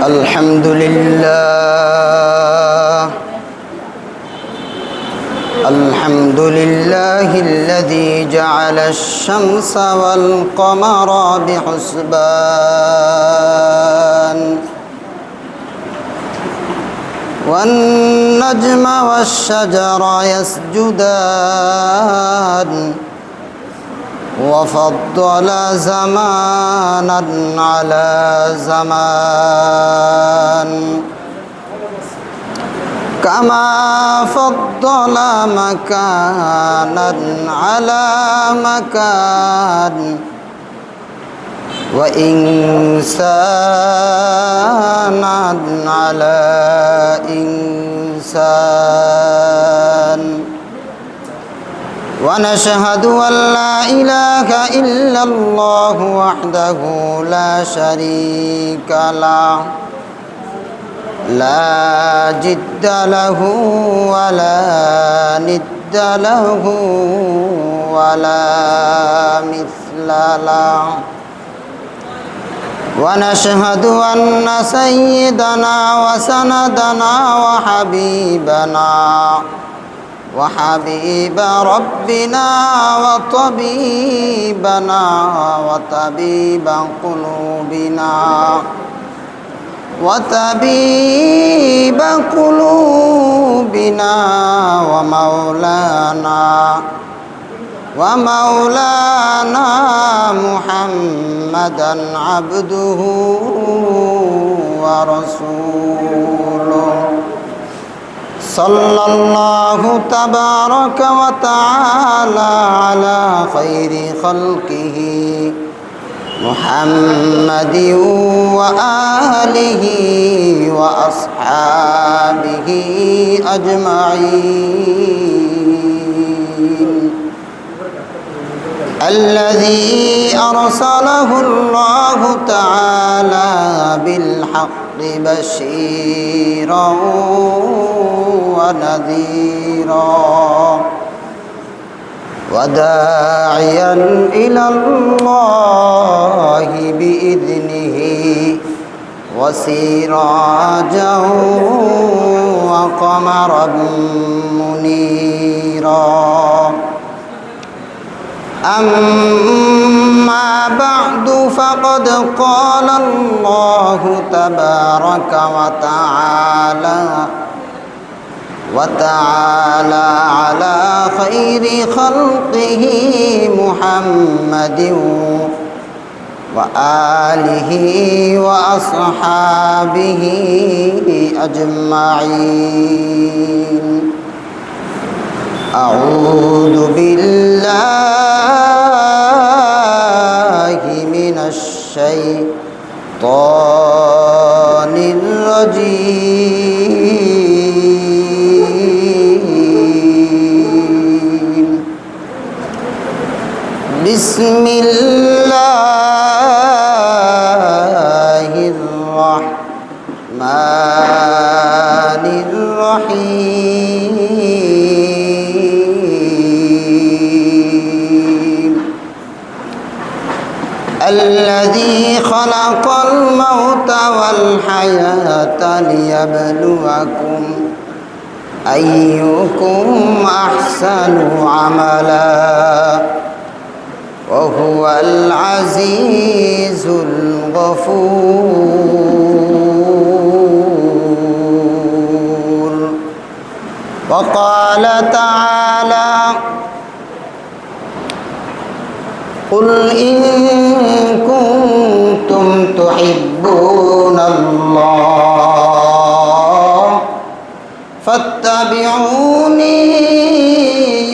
الحمد لله الحمد لله الذي جعل الشمس والقمر بحسبان والنجم والشجر يسجدان وفضل زمانا على زمان كما فضل مكانا على مكان وإنسانا على إنسان ونشهد أن لا إله إلا الله وحده لا شريك له لا جد له ولا ند له ولا مثل له ونشهد أن سيدنا وسندنا وحبيب ربنا وطبيب قلوبنا ومولانا محمدا عبده ورسوله صلى الله تبارك وتعالى على خير خلقه محمد وآله وأصحابه أجمعين الذي أرسله الله تعالى بالحق بشيرا ونذيرا وداعيا إلى الله بإذنه وسراجا وقمرا منيرا أما بعد فقد قال الله تبارك وتعالى على خير خلقه محمد وآله وأصحابه أجمعين أعوذ بالله من الشيطان الرجيم بسم الله الرحمن الرحيم الذي خلق الموت والحياة ليبلوكم أيكم أحسن عملا وهو العزيز الغفور وقال تعالى قل إن كنتم تحبون الله فاتبعوني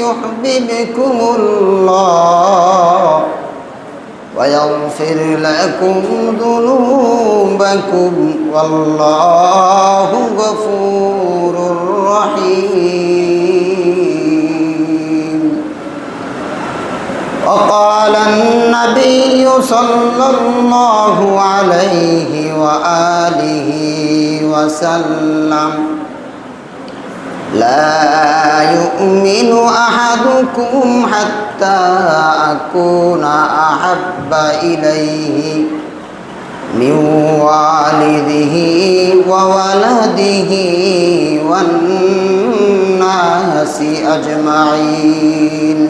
يحببكم الله ويغفر لكم ذنوبكم والله غفور رحيم وقال النبي صلى الله عليه وآله وسلم لا يؤمن أحدكم حتى أكون أحب أحب إليه من والده وولده والناس أجمعين.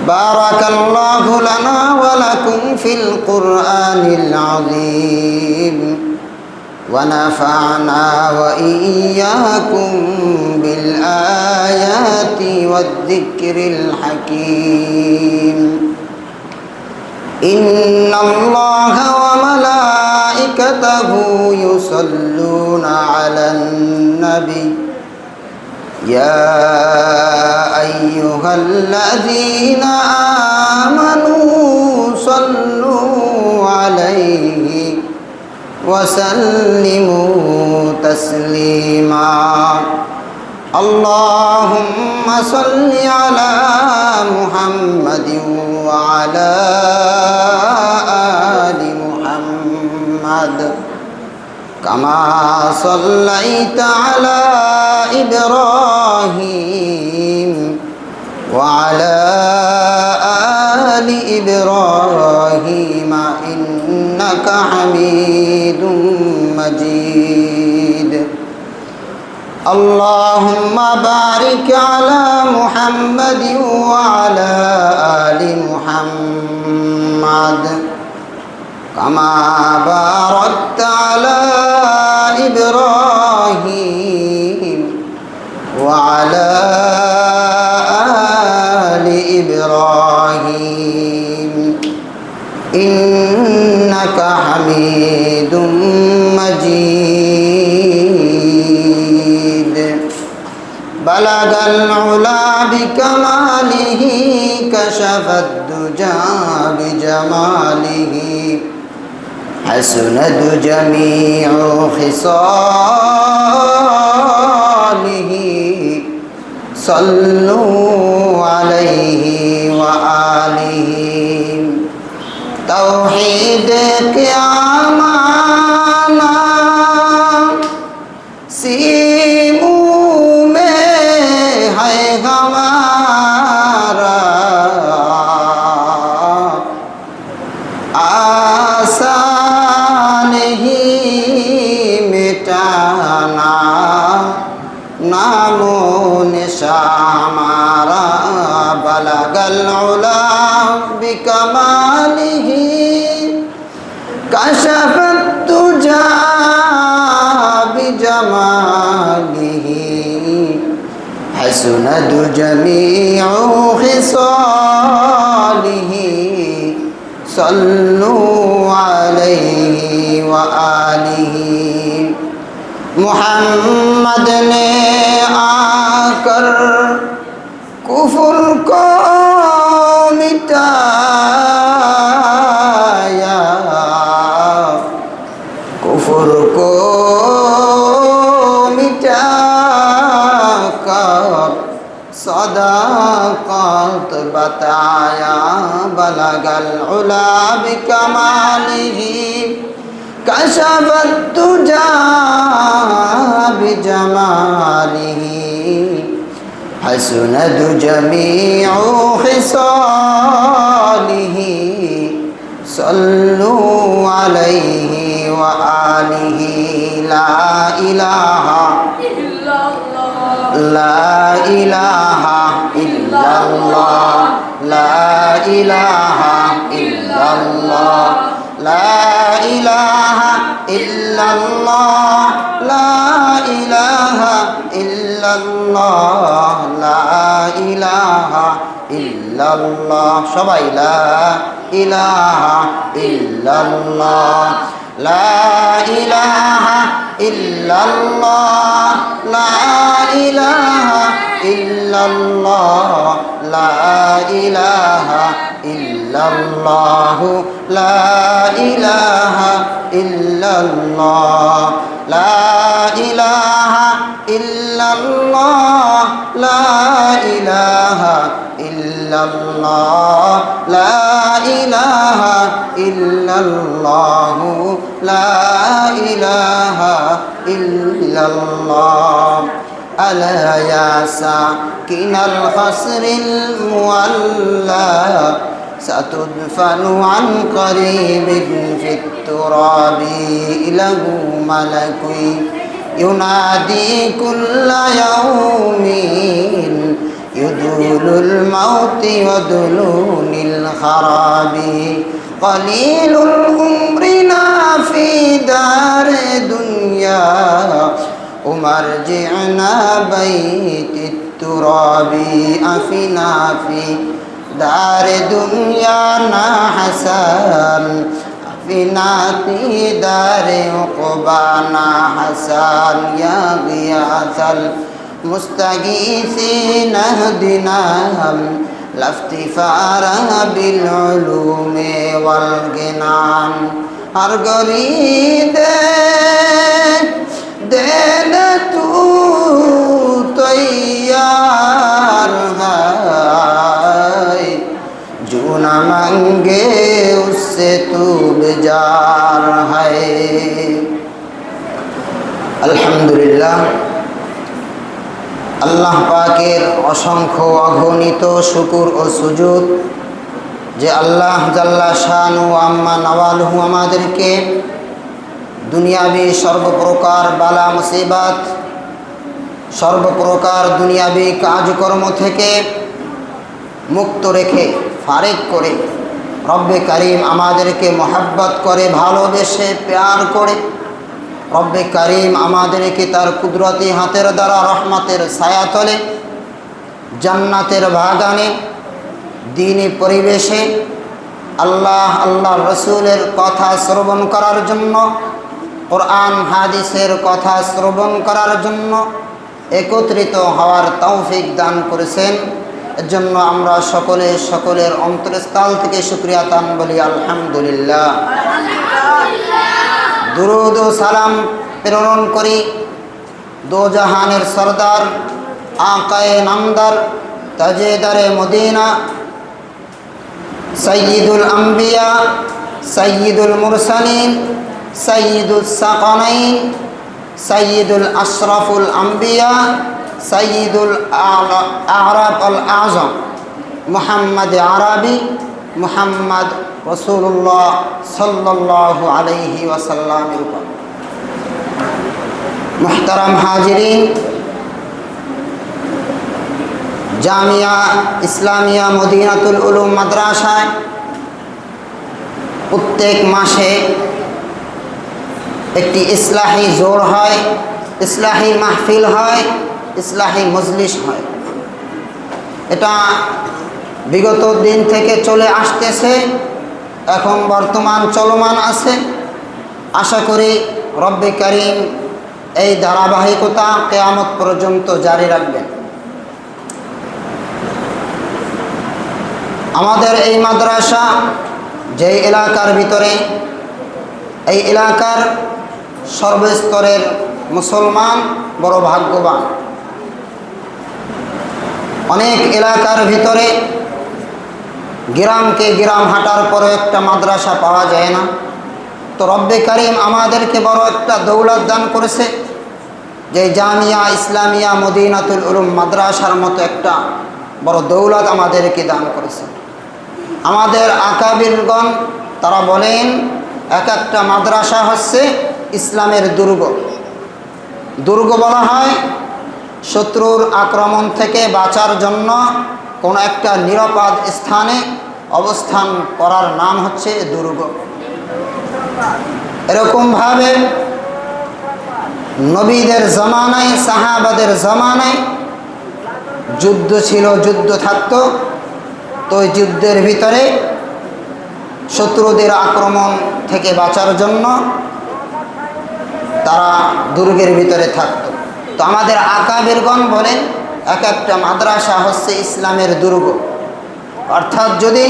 بارك الله لنا ولكم في القرآن العظيم ونفعنا وإياكم بالآيات والذكر الحكيم. إن الله وملائكته يصلون على النبي يا أيها الذين آمنوا صلوا عليه وسلموا تسليما. اللهم صل على محمد وعلى آل محمد كما صليت على إبراهيم وعلى آل إبراهيم إنك حميد مجيد. اللهم بارك على محمد وعلى آل محمد كما باركت على إبراهيم وعلى آل إبراهيم إنك حميد مجيد. بلغ العلا بكماله كشف الدجى بجماله حسنت جميع خصاله صلوا عليه وآله. توحید قیامانا سیموں میں ہے ہمارا آسان ہی مٹانا نام و نشان ہمارا. بلغ العلا بکمالہ کشف الدجى بجماله حسنت جميع خصاله صلوا عليه وآله. محمد نے آ کر کفر کو مٹایا کفر کو مٹا کر صداقت بتایا. بلغ العلا بکمالہ کشف الدجى بجمالہ حسنت جميع خصاله صلوا عليه وآله. لا إله إلا الله لا إله إلا الله لا إله إلا الله لا إله إلا الله لا إله إلا الله لا إله إلا الله. সবাই لا إله إلا الله لا إله إلا الله لا إله إلا الله لا إله إلا الله لا إله إلا الله لا إله إلا الله لا إله إلا الله لا إله إلا الله لا إله إلا الله. ألا يا ساكن القصر المولى ستدفن عن قريب في التراب له ملك ينادي كل يوم يدول الموت ودلون الخراب قليل عمرنا في دار دنيا ومرجعنا بيت التراب أفنا في دار دنيانا حسن أفنا في دار عقبانا حسن يا غياث المستغيثين اهدنا لا افتفار بالعلوم والجنان ہر گلی دین تو تیار ہے جو نہ مانگے اس سے تو بیزار ہے الحمدللہ আল্লাহ পাকের অসংখ্য অগণিত শুকর ও সুজুদ যে আল্লাহ জাল্লা শানু আম্মা নওয়ালহু আমাদেরকে দুনিয়াবি সর্বপ্রকার বালা মুসিবত সর্বপ্রকার দুনিয়াবি কাজকর্ম থেকে মুক্ত রেখে ফারেক করে রব্বে কারীম আমাদেরকে মহব্বত করে ভালোবেসে প্যার করে রব্বে কারীম আমাদেরকে তার কুদরতি হাতের দ্বারা রহমতের ছায়াতলে জান্নাতের বাগানে দ্বীনি পরিবেশে আল্লাহ রসুলের কথা শ্রবণ করার জন্য কোরআন হাদিসের কথা শ্রবণ করার জন্য একত্রিত হওয়ার তৌফিক দান করেছেন এর জন্য আমরা সকলের অন্তরস্থল থেকে শুকরিয়া তান বলি আলহামদুলিল্লাহ দুরুদ ও সালাম প্রেরণ করি দো জাহানের সরদার আকায়ে নামদার তাজেদারে মদিনা সৈয়দুল আম্বিয়া সৈয়দুল মুরসালিন সৈয়দুল সাকানাইন সৈয়দুল আশরাফুল আম্বিয়া সৈয়দুল আ'রাব আল আযম মুহাম্মদ আরবি মুহাম্মদ রাসূলুল্লাহ সাল্লাল্লাহু আলাইহি ওয়াসাল্লামের উপর মুহতারাম হাজিরিন জামিয়া ইসলামিয়া মদিনাতুল উলুম মাদ্রাসায় প্রত্যেক মাসে একটি ইসলাহি জোর হয়, ইসলাহি মাহফিল হয়, ইসলাহি মজলিস হয়। এটা বিগত দিন থেকে চলে আসতেছে, এখন বর্তমান চলমান আছে। আশা করি রব্বে কারীম এই ধারাবাহিকতা কিয়ামত পর্যন্ত জারি রাখবেন। আমাদের এই মাদ্রাসা যে এলাকার ভিতরে, এই এলাকার সর্বস্তরের মুসলমান বড় ভাগ্যবান। অনেক এলাকার ভিতরে গ্রামকে গ্রাম হাঁটার পরে একটা মাদ্রাসা পাওয়া যায় না। তো রব্বে কারীম আমাদেরকে বড় একটা দৌলত দান করেছে, যে জামিয়া ইসলামিয়া মদিনাতুল উলুম মাদ্রাসার মতো একটা বড় দৌলত আমাদেরকে দান করেছে। আমাদের আকাবিরগণ তারা বলেন, এক একটা মাদ্রাসা হচ্ছে ইসলামের দুর্গ। দুর্গ বলা হয় শত্রুর আক্রমণ থেকে বাঁচার জন্য কোনো একটা নিরাপদ স্থানে অবস্থান করার নাম হচ্ছে দুর্গ। এরকমভাবে নবীদের জামানায়, সাহাবাদের জামানায় যুদ্ধ ছিল, যুদ্ধ থাকতো। তো ওই যুদ্ধের ভিতরে শত্রুদের আক্রমণ থেকে বাঁচার জন্য তারা দুর্গের ভিতরে থাকতো। তো আমাদের আকাবিরগণ বলেন, এক একটা মাদ্রাসা হচ্ছে ইসলামের দুর্গ। অর্থাৎ যদি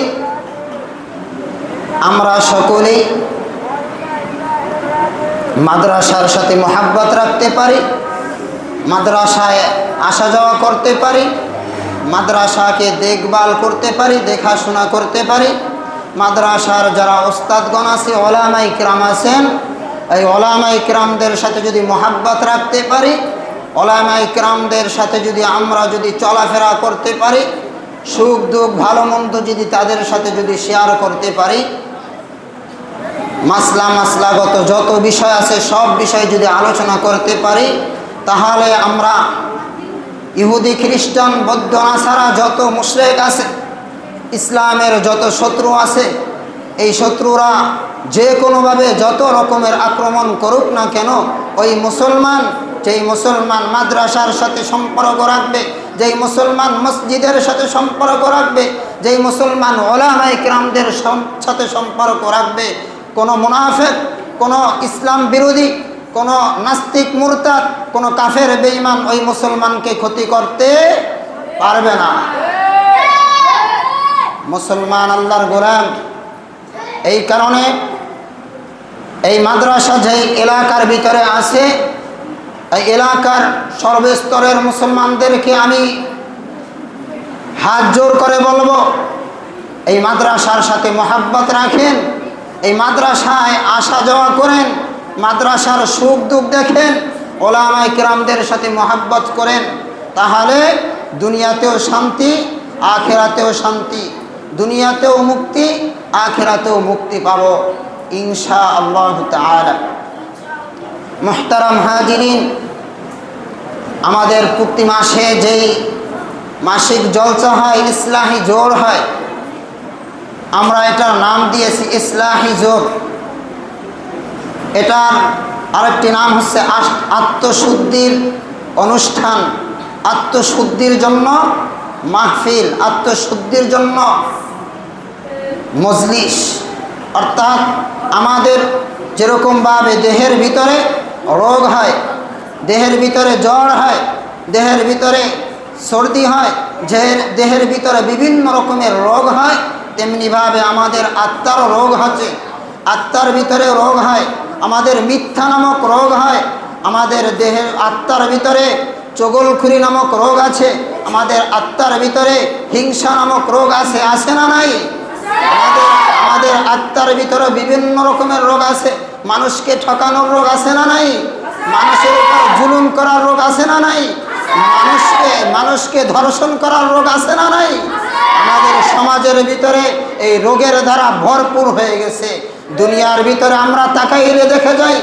আমরা সকলেই মাদ্রাসার সাথে মহব্বত রাখতে পারি, মাদ্রাসায় আসা যাওয়া করতে পারি, মাদ্রাসাকে দেখভাল করতে পারি, দেখাশোনা করতে পারি, মাদ্রাসার যারা ওস্তাদগণ আছে, ওলামায়ে কিরাম আছেন, এই ওলামায়ে কিরামদের সাথে যদি মহব্বত রাখতে পারি, ওলামায়ে কিরামদের সাথে যদি আমরা চলাফেরা করতে পারি, সুখ দুঃখ ভালো মন্দ যদি তাদের সাথে যদি শেয়ার করতে পারি, মাসলাগত যত বিষয় আছে সব বিষয় যদি আলোচনা করতে পারি, তাহলে আমরা ইহুদি খ্রিস্টান বৌদ্ধ নাসারা যত মুশরিক আছে, ইসলামের যত শত্রু আছে, এই শত্রুরা যে কোনোভাবে যত রকমের আক্রমণ করুক না কেন, ওই মুসলমান, যেই মুসলমান মাদ্রাসার সাথে সম্পর্ক রাখবে, যেই মুসলমান মসজিদের সাথে সম্পর্ক রাখবে, যেই মুসলমান উলামায়ে কিরামদের সাথে সম্পর্ক রাখবে, কোনো মুনাফিক, কোনো ইসলাম বিরোধী, কোনো নাস্তিক মুরতাদ, কোনো কাফের বেঈমান ওই মুসলমানকে ক্ষতি করতে পারবে না। মুসলমান আল্লাহর গোলাম। এই কারণে এই মাদ্রাসা যেই এলাকার ভিতরে আছে, এই এলাকার সর্বস্তরের মুসলমানদেরকে আমি হাত জোর করে বলবো, এই মাদ্রাসার সাথে মহাব্বত রাখেন, এই মাদ্রাসায় আসা যাওয়া করেন, মাদ্রাসার সুখ দুঃখ দেখেন, উলামায়ে কিরামদের সাথে মহাব্বত করেন, তাহলে দুনিয়াতেও শান্তি, আখিরাতেও শান্তি, দুনিয়াতেও মুক্তি, আখিরাতেও মুক্তি পাবো ইনশাআল্লাহ তাআলা। মুহতারাম হাজিরিন, আমাদের প্রতি মাসে যেই মাসিক জলসা হয়, ইসলাহি জোর হয়, আমরা এটার নাম দিয়েছি ইসলাহি জোর। এটার আরেকটি নাম হচ্ছে আত্মশুদ্ধির অনুষ্ঠান, আত্মশুদ্ধির জন্য মাহফিল, আত্মশুদ্ধির জন্য মজলিস। অর্থাৎ আমাদের যেরকমভাবে দেহের ভিতরে রোগ হয়, দেহের ভিতরে জ্বর হয়, দেহের ভিতরে সর্দি হয়, দেহের ভিতরে বিভিন্ন রকমের রোগ হয়, তেমনিভাবে আমাদের আত্মারও রোগ আছে, আত্মার ভিতরে রোগ হয়, আমাদের মিথ্যা নামক রোগ হয়, আমাদের দেহের আত্মার ভিতরে চগলখুরি নামক রোগ আছে, আমাদের আত্মার ভিতরে হিংসা নামক রোগ আছে, আছে না নাই? আমাদের আত্মার ভিতরে বিভিন্ন রকমের রোগ আছে, মানুষকে ঠকানোর রোগ আছে না নাই? মানুষের উপর জুলুম করার রোগ আছে না নাই? মানুষকে ধর্ষণ করার রোগ আছে না নাই? আমাদের সমাজের ভিতরে এই রোগের দ্বারা ভরপুর হয়ে গেছে। দুনিয়ার ভিতরে আমরা তাকাইলে দেখে যাই,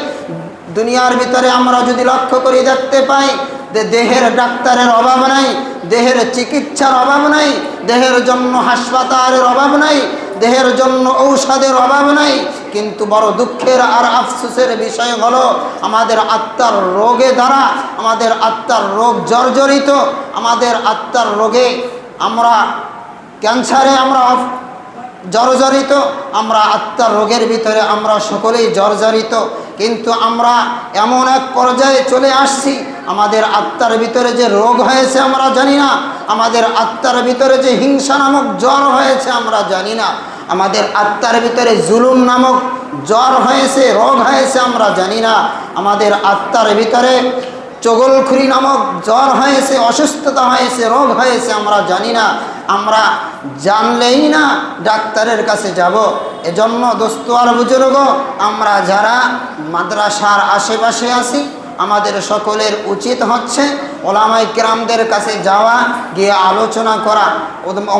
দুনিয়ার ভিতরে আমরা যদি লক্ষ্য করি দেখতে পাই যে দেহের ডাক্তারের অভাব নাই, দেহের চিকিৎসার অভাব নাই, দেহের জন্য হাসপাতালের অভাব নাই, দেহের জন্য ঔষধের অভাব নাই। কিন্তু বড় দুঃখের আর আফসোসের বিষয় হলো আমাদের আত্মার রোগে দ্বারা, আমাদের আত্মার রোগ জর্জরিত, আমাদের আত্মার রোগে আমরা ক্যান্সারে আমরা জর্জরিত, আমরা আত্মার রোগের ভিতরে আমরা সকলেই জর্জরিত। কিন্তু আমরা এমন এক পর্যায়ে চলে আসছি, আমাদের আত্মার ভিতরে যে রোগ হয়েছে আমরা জানি না, আমাদের আত্মার ভিতরে যে হিংসা নামক জ্বর হয়েছে আমরা জানি না, আমাদের আত্মার ভিতরে জুলুম নামক জ্বর হয়েছে, রোগ হয়েছে আমরা জানি না, আমাদের আত্মার ভিতরে চগলখুরি নামক জ্বর হয়েছে, অসুস্থতা হয়েছে, রোগ হয়েছে আমরা জানি না। আমরা জানলেই না ডাক্তারের কাছে যাব। এজন্য দোস্ত আর বুজুর্গ, আমরা যারা মাদ্রাসার আশেপাশে আছি, আমাদের সকলের উচিত হচ্ছে উলামায়ে কিরামদের কাছে যাওয়া, গিয়ে আলোচনা করা,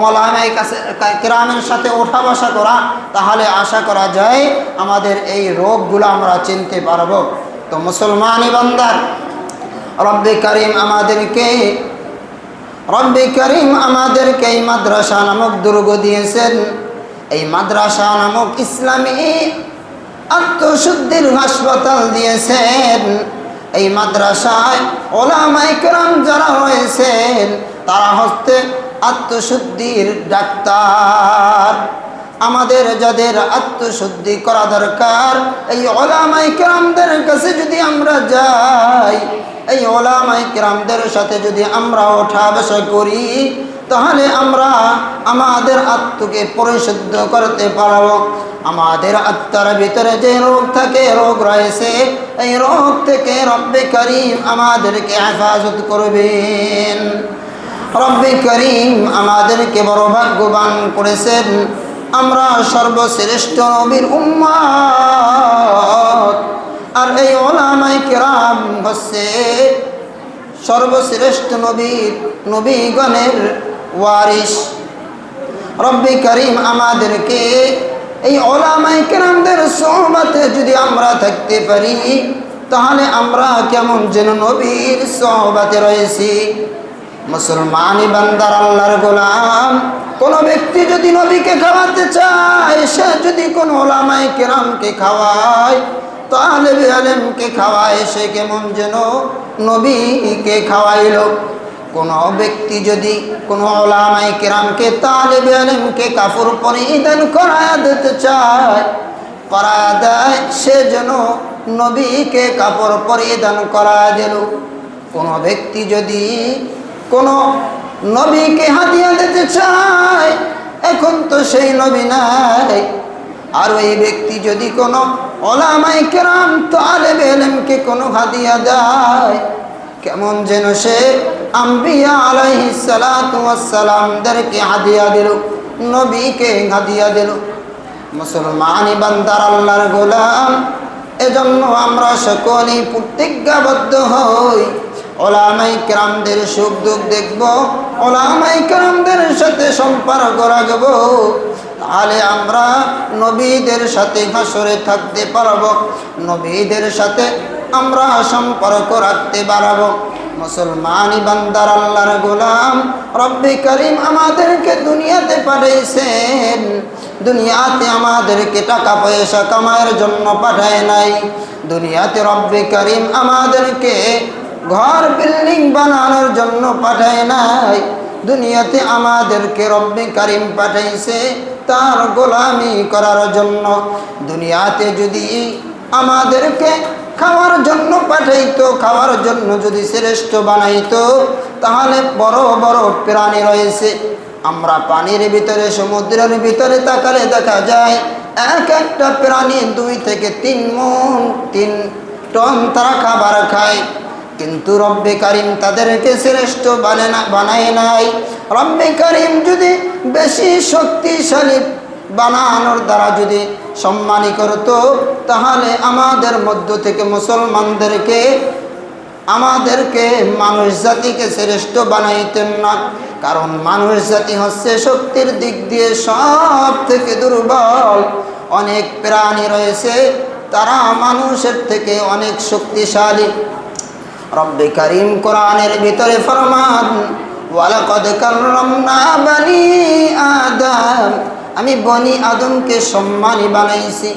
উলামায়ে কিরামের সাথে ওঠা বসা করা, তাহলে আশা করা যায় আমাদের এই রোগগুলো আমরা চিনতে পারবো। তো মুসলমানি বান্দার, রব্বে করিম আমাদেরকে এই মাদ্রাসা নামক দুর্গ দিয়েছেন। এই মাদ্রাসা নামক ইসলামী আত্মশুদ্ধির হাসপাতাল দিয়েছেন। এই মাদ্রাসায় উলামায়ে কিরাম যারা হয়েছেন তারা হচ্ছে আত্মশুদ্ধির ডাক্তার। আমাদের যাদের আত্মশুদ্ধি করা দরকার, এই উলামায়ে কিরামদের কাছে যদি আমরা যাই, এই উলামায়ে কিরামদের সাথে যদি আমরা ওঠা বসা করি, তাহলে আমরা আমাদের আত্মাকে পরিশুদ্ধ করতে পারব। আমাদের আত্মার ভিতরে যে রোগ থাকে, রোগ রয়েছে, এই রোগ থেকে রব্বে করিম আমাদেরকে হেফাজত করবেন। রব্বে করিম আমাদেরকে বড় ভাগ্যবান করেছেন। আমরা সর্বশ্রেষ্ঠ নবীর উম্মত, আর এই উলামায়ে কিরাম হচ্ছে সর্বশ্রেষ্ঠ নবীগণের ওয়ারিস। রব্বে কারীম আমাদেরকে এই উলামায়ে কেরামদের সোহবতে যদি আমরা থাকতে পারি, তাহলে আমরা কেমন যেন নবীর সোহবতে রয়েছি। মুসলমানি বান্দার আল্লাহর গোলাম, কোন ব্যক্তি যদি নবীকে খাওয়াতে চায়, সে যদি কোন উলামায়ে কেরামকে খাওয়ায়, তালেবে ইলমকে খাওয়ায়, সে কেমন যেন নবীকে খাওয়াইল। কোন ব্যক্তি যদি কোন উলামায়ে কেরামকে তালেবে ইলমকে কাপড় পরিধান করায়া দিতে চায়, করায়া দেয়, সে যেন নবীকে কাপড় পরিধান করায়া দিল। কোন ব্যক্তি যদি কোন নবীকে হাদিয়া দিতে চায়, এখন তো সেই নবী নাই, আর ওই ব্যক্তি যদি কোন উলামায়ে কেরাম তালেবে ইলমকে কোন হাদিয়া দেয়, কেমন যেন সে আম্বিয়া আলাইহিস সালাতু ওয়াস সালামদেরকে হাদিয়া দিল, নবীকে হাদিয়া দিল। মুসলমানি বান্দার আল্লাহর গোলাম, এজন্য আমরা সকলেই প্রতিজ্ঞাবদ্ধ হই, উলামায়ে কেরামদের সুখ দুঃখ দেখব, উলামায়ে কেরামদের সাথে সম্পর্ক রাখব, তাহলে আমরা নবীদের সাথে হাসরে থাকতে পারব, নবীদের সাথে আমরা সম্পর্ক রাখতে পারব। মুসলমানি বান্দার আল্লাহর গোলাম, রব্বে কারীম আমাদেরকে দুনিয়াতে পাঠাইছেন, দুনিয়াতে আমাদেরকে টাকা পয়সা কামানোর জন্য পাঠায় নাই। দুনিয়াতে রব্বে কারীম আমাদেরকে ঘর বিল্ডিং বানানোর জন্য পাঠায় নাই। দুনিয়াতে আমাদেরকে রব্বে কারীম পাঠাইছে তার গোলামি করার জন্য। দুনিয়াতে যদি আমাদেরকে খাওয়ার জন্য পাঠাইতো, খাওয়ার জন্য যদি শ্রেষ্ঠ বানাইতো, তাহলে বড় বড় প্রাণী রয়েছে। আমরা পানির ভিতরে, সমুদ্রের ভিতরে তাকালে দেখা যায় এক একটা প্রাণী 2 থেকে 3 টন তারা খাবার খায়, কিন্তু রব্বে কারীম তাদেরকে শ্রেষ্ঠ বানায় নাই। রব্বে কারীম যদি বেশি শক্তিশালী বানানোর দ্বারা যদি সম্মানী করত, তাহলে আমাদের মধ্য থেকে আমাদেরকে মানুষ জাতিকে শ্রেষ্ঠ বানাইতেন না। কারণ মানুষ জাতি হচ্ছে শক্তির দিক দিয়ে সব থেকে দুর্বল। অনেক প্রাণী রয়েছে তারা মানুষের থেকে অনেক শক্তিশালী। রব্বে কারীম কোরআনের ভিতরে ফরমান, ওয়ালাকাদ কাররামনা বানি আদম, আমি বনি আদমকে সম্মানী বানাইছি।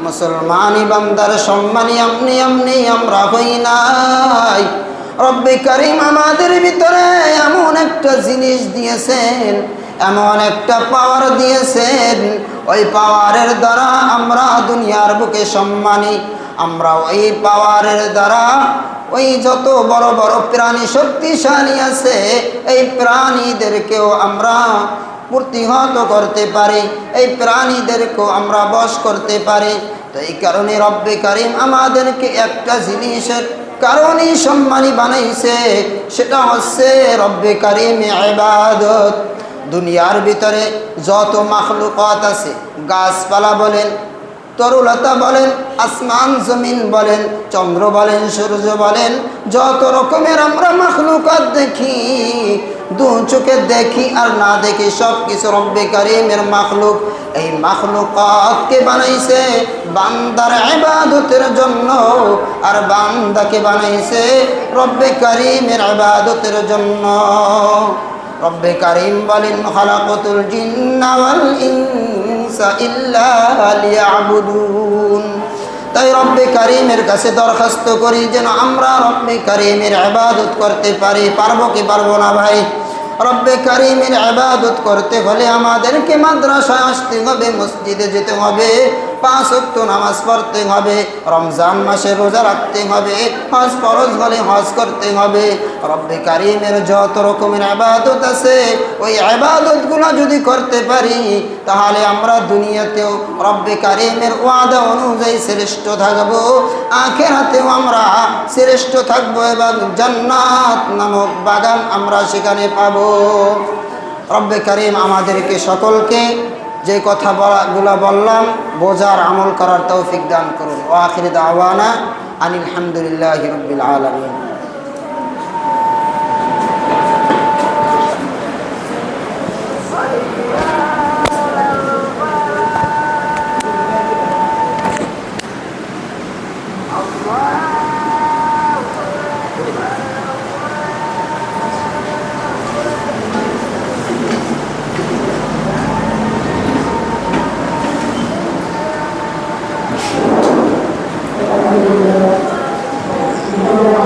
মুসলমানি বান্দার সম্মানী আমনি আমরা হই নাই। রব্বে কারীম আমাদের ভিতরে এমন একটা জিনিস দিয়েছেন, এমন একটা পাওয়ার দিয়েছেন, ওই পাওয়ারের দ্বারা আমরা দুনিয়ার বুকে সম্মানী। আমরা ওই পাওয়ারের দ্বারা ওই যত বড় বড় প্রাণী শক্তিশালী আছে, এই প্রাণীদেরকেও আমরা প্রতিহত করতে পারি, এই প্রাণীদেরকেও আমরা বশ করতে পারি। তো এই কারণে রব্বে কারীম আমাদেরকে একটা জিনিসের কারণেই সম্মানী বানাইছে, সেটা হচ্ছে রব্বে কারীম ইবাদত। দুনিয়ার ভিতরে যত মাখলুকাত আছে, গাছপালা বলেন, তরুলতা বলেন, আসমান জমিন বলেন, চন্দ্র বলেন, সূর্য বলেন, যত রকমের আমরা মাখলুকাত দেখি, 2 চোখে দেখি আর না দেখি, সব কিছু রব্বে কারীমের মাখলুক। এই মাখলুকাতকে বানাইছে বান্দার ইবাদতের জন্য, আর বান্দাকে বানাইছে রব্বে কারীমের ইবাদতের জন্য। রব্বে কারীম বলেন, খালাকাতুল জিন্না ওয়াল ইনসা ইল্লা লিয়াবুদুন। তাই রব্বে কারীমের কাছে দরখাস্ত করি যেন আমরা রব্বে কারীমের ইবাদত করতে পারি। পারবো কি পারবো না ভাই? রব্বে কারীমের ইবাদত করতে হলে আমাদেরকে মাদ্রাসায় আসতে হবে, মসজিদে যেতে হবে, 5 ওয়াক্ত নামাজ পড়তে হবে, রমজান মাসে রোজা রাখতে হবে, হজ ফরজ হলে হজ করতে হবে। রব্বে কারীমের যত রকমের ইবাদত আছে, ওই ইবাদতগুলো যদি করতে পারি, তাহলে আমরা দুনিয়াতেও রব্বে কারীমের ওয়াদা অনুযায়ী শ্রেষ্ঠ থাকব, আখিরাতেও আমরা শ্রেষ্ঠ থাকব, এবং জান্নাত নামক বাগান আমরা সেখানে পাবো। রব্বে কারীম আমাদেরকে সকলকে যে কথাগুলো বললাম বোঝার, আমল করার তৌফিক দান করুন। ওয়া আখিরু দাওয়ানা আনিল হামদুলিল্লাহি রাব্বিল আলামিন।